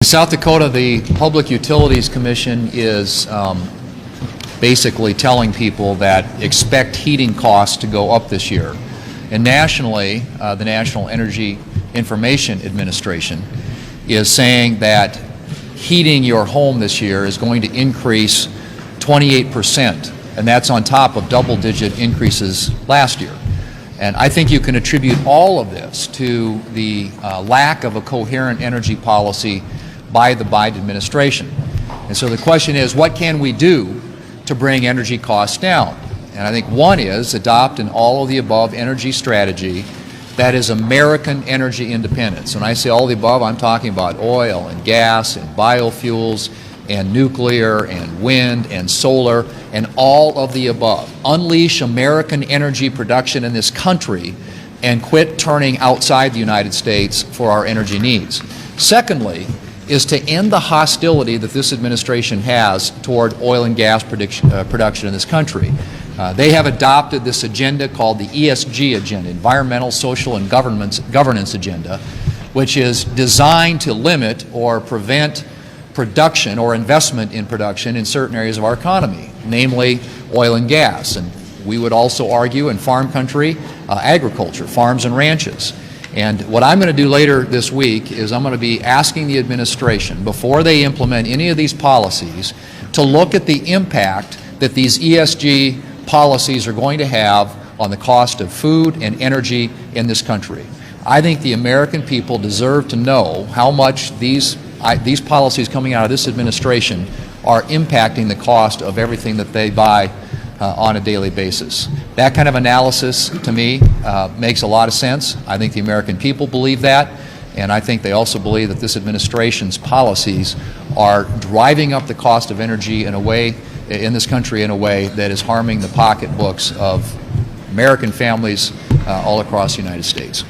In South Dakota, the Public Utilities Commission is basically telling people that expect heating costs to go up this year. And nationally, the National Energy Information Administration is saying that heating your home this year is going to increase 28%, and that's on top of double-digit increases last year. And I think you can attribute all of this to the lack of a coherent energy policy by the Biden administration. And so the question is, what can we do to bring energy costs down? And I think one is adopt an all-of-the-above energy strategy that is American energy independence. When I say all of the above, I'm talking about oil and gas and biofuels and nuclear and wind and solar and all of the above. Unleash American energy production in this country and quit turning outside the United States for our energy needs. Secondly, is to end the hostility that this administration has toward oil and gas production in this country. They have adopted this agenda called the ESG agenda, Environmental, Social, and Governance agenda, which is designed to limit or prevent production or investment in production in certain areas of our economy, namely oil and gas. And we would also argue in farm country, agriculture, farms and ranches. And what I'm going to do later this week is I'm going to be asking the administration, before they implement any of these policies, to look at the impact that these ESG policies are going to have on the cost of food and energy in this country. I think the American people deserve to know how much these policies coming out of this administration are impacting the cost of everything that they buy on a daily basis. That kind of analysis, to me, makes a lot of sense. I think the American people believe that, and I think they also believe that this administration's policies are driving up the cost of energy in a way, in this country, in a way that is harming the pocketbooks of American families all across the United States.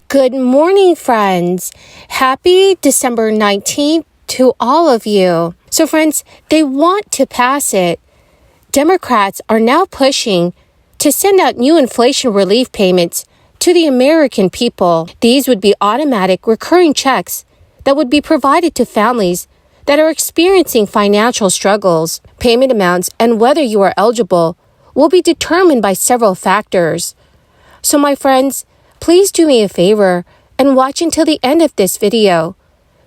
Good morning, friends. Happy December 19th to all of you. So, friends, they want to pass it. Democrats are now pushing to send out new inflation relief payments to the American people. These would be automatic recurring checks that would be provided to families that are experiencing financial struggles. Payment amounts and whether you are eligible will be determined by several factors. So, my friends, please do me a favor and watch until the end of this video,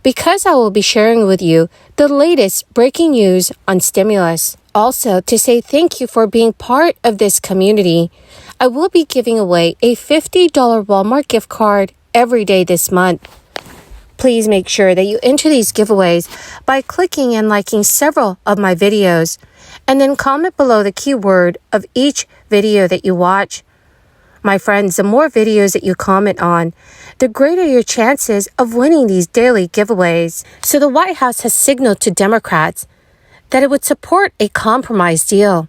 because I will be sharing with you the latest breaking news on stimulus. Also, to say thank you for being part of this community, I will be giving away a $50 Walmart gift card every day this month. Please make sure that you enter these giveaways by clicking and liking several of my videos, and then comment below the keyword of each video that you watch. My friends, the more videos that you comment on, the greater your chances of winning these daily giveaways. So the White House has signaled to Democrats that it would support a compromise deal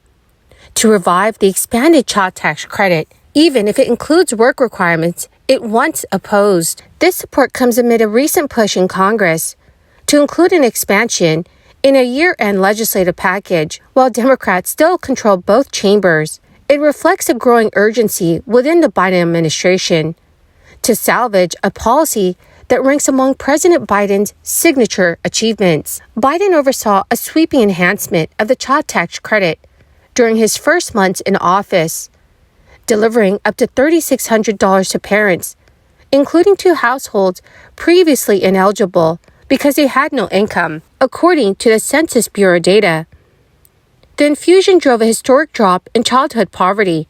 to revive the expanded child tax credit, even if it includes work requirements it once opposed. This support comes amid a recent push in Congress to include an expansion in a year-end legislative package, while Democrats still control both chambers. It reflects a growing urgency within the Biden administration to salvage a policy that ranks among President Biden's signature achievements. Biden oversaw a sweeping enhancement of the child tax credit during his first months in office, delivering up to $3,600 to parents, including to households previously ineligible because they had no income, according to the Census Bureau data. The infusion drove a historic drop in childhood poverty,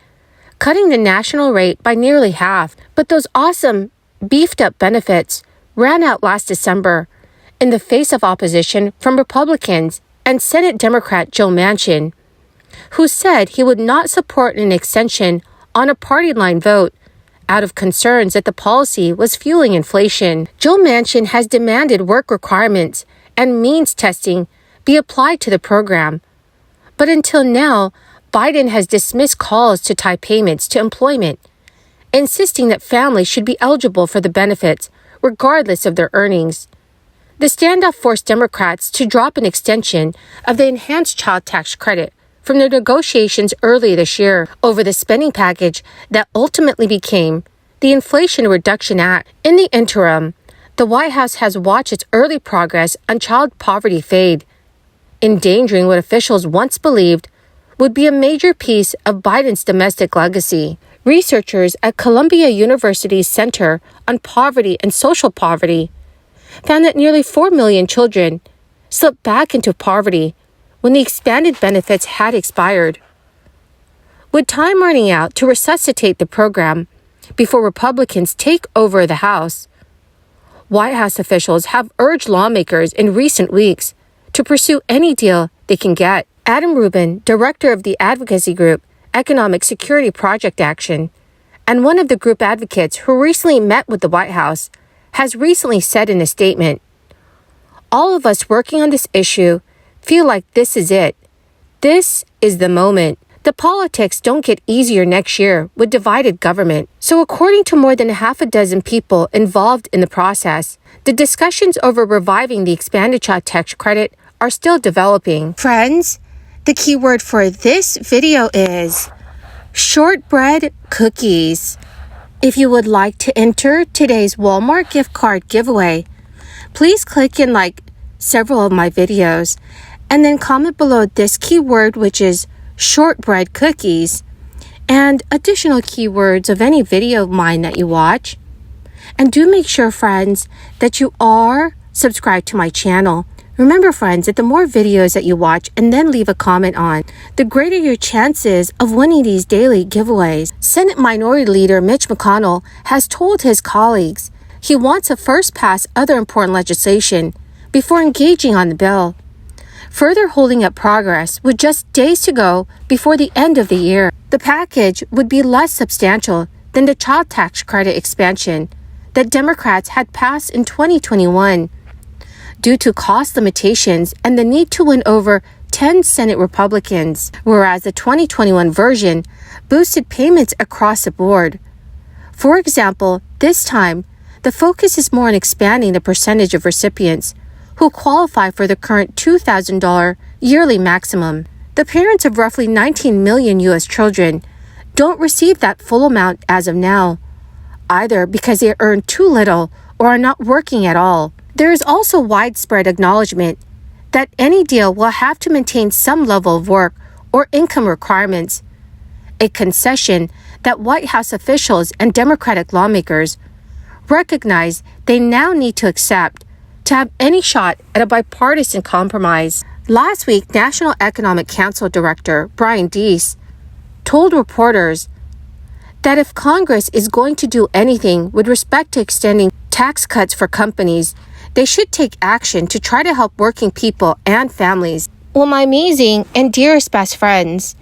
cutting the national rate by nearly half. But those awesome, beefed-up benefits ran out last December in the face of opposition from Republicans and Senate Democrat Joe Manchin, who said he would not support an extension on a party line vote out of concerns that the policy was fueling inflation. Joe Manchin has demanded work requirements and means testing be applied to the program. But until now, Biden has dismissed calls to tie payments to employment, insisting that families should be eligible for the benefits regardless of their earnings. The standoff forced Democrats to drop an extension of the enhanced child tax credit from their negotiations early this year over the spending package that ultimately became the Inflation Reduction Act. In the interim, the White House has watched its early progress on child poverty fade, endangering what officials once believed would be a major piece of Biden's domestic legacy. Researchers at Columbia University's Center on Poverty and Social Poverty found that nearly 4 million children slipped back into poverty when the expanded benefits had expired. With time running out to resuscitate the program before Republicans take over the House, White House officials have urged lawmakers in recent weeks to pursue any deal they can get. Adam Rubin, director of the advocacy group Economic Security Project Action, and one of the group advocates who recently met with the White House, has recently said in a statement, "All of us working on this issue feel like this is it. This is the moment. The politics don't get easier next year with divided government." So according to more than half a dozen people involved in the process, the discussions over reviving the expanded child tax credit are still developing. Friends, the key word for this video is shortbread cookies. If you would like to enter today's Walmart gift card giveaway, please click and like several of my videos and then comment below this keyword, which is shortbread cookies, and additional keywords of any video of mine that you watch. And do make sure, friends, that you are subscribed to my channel. Remember, friends, that the more videos that you watch and then leave a comment on, the greater your chances of winning these daily giveaways. Senate Minority Leader Mitch McConnell has told his colleagues he wants to first pass other important legislation before engaging on the bill, further holding up progress with just days to go before the end of the year. The package would be less substantial than the child tax credit expansion that Democrats had passed in 2021 due to cost limitations and the need to win over 10 Senate Republicans, whereas the 2021 version boosted payments across the board. For example, this time, the focus is more on expanding the percentage of recipients who qualify for the current $2,000 yearly maximum. The parents of roughly 19 million U.S. children don't receive that full amount as of now, either because they earn too little or are not working at all. There is also widespread acknowledgement that any deal will have to maintain some level of work or income requirements, a concession that White House officials and Democratic lawmakers recognize they now need to accept to have any shot at a bipartisan compromise. Last week, National Economic Council Director Brian Deese told reporters that if Congress is going to do anything with respect to extending tax cuts for companies, they should take action to try to help working people and families. Well, my amazing and dearest best friends,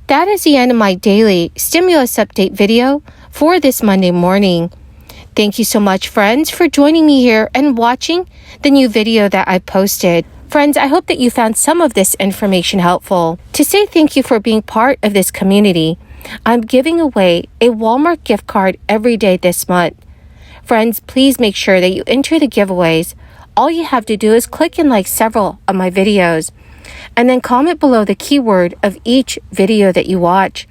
that is the end of my daily stimulus update video for this Monday morning. Thank you so much, friends, for joining me here and watching the new video that I posted. Friends, I hope that you found some of this information helpful. To say thank you for being part of this community, I'm giving away a Walmart gift card every day this month. Friends, please make sure that you enter the giveaways. All you have to do is click and like several of my videos, and then comment below the keyword of each video that you watch.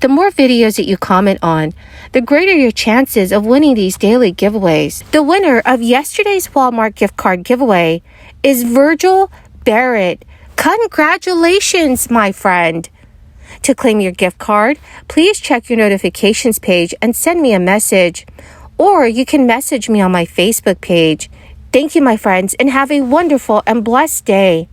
The more videos that you comment on, the greater your chances of winning these daily giveaways. The winner of yesterday's Walmart gift card giveaway is Virgil Barrett. Congratulations, my friend. To claim your gift card, please check your notifications page and send me a message, or you can message me on my Facebook page. Thank you, my friends, and have a wonderful and blessed day.